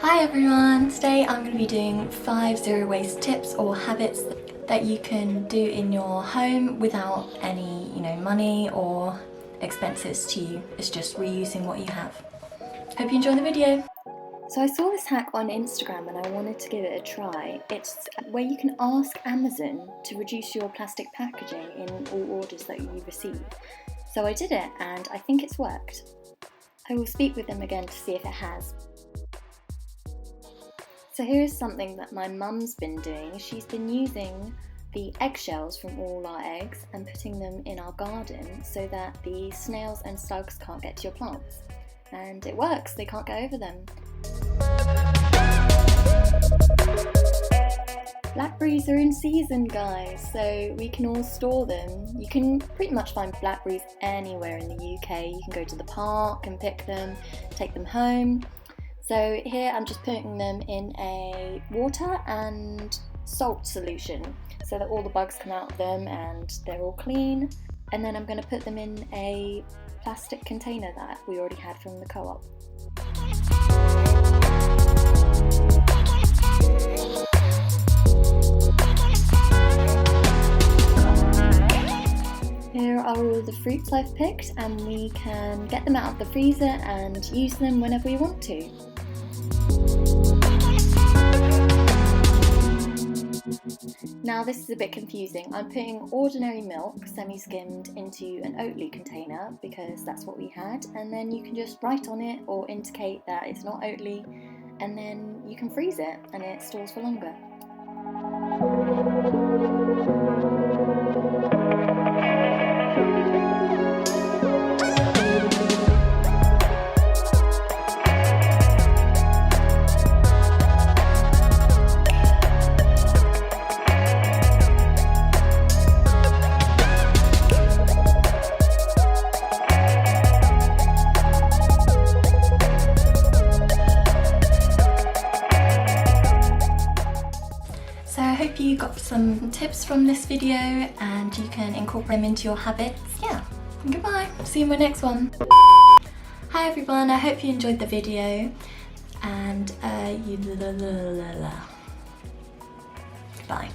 Hi everyone! Today I'm going to be doing 5 zero waste tips or habits that you can do in your home without any, money or expenses to you. It's just reusing what you have. Hope you enjoy the video! So I saw this hack on Instagram and I wanted to give it a try. It's where you can ask Amazon to reduce your plastic packaging in all orders that you receive. So I did it and I think it's worked. I will speak with them again to see if it has. So here's something that my mum's been doing. She's been using the eggshells from all our eggs and putting them in our garden so that the snails and slugs can't get to your plants. And it works, they can't get over them. Blackberries are in season, guys, so we can all store them. You can pretty much find blackberries anywhere in the UK. You can go to the park and pick them, take them home. So here I'm just putting them in a water and salt solution so that all the bugs come out of them and they're all clean. And then I'm going to put them in a plastic container that we already had from the co-op. Here are all the fruits I've picked and we can get them out of the freezer and use them whenever we want to. Now this is a bit confusing. I'm putting ordinary milk, semi-skimmed, into an Oatly container because that's what we had, and then you can just write on it or indicate that it's not Oatly, and then you can freeze it and it stores for longer. So I hope you got some tips from this video and you can incorporate them into your habits. Yeah, goodbye, see you in my next one. Hi everyone, I hope you enjoyed the video and goodbye.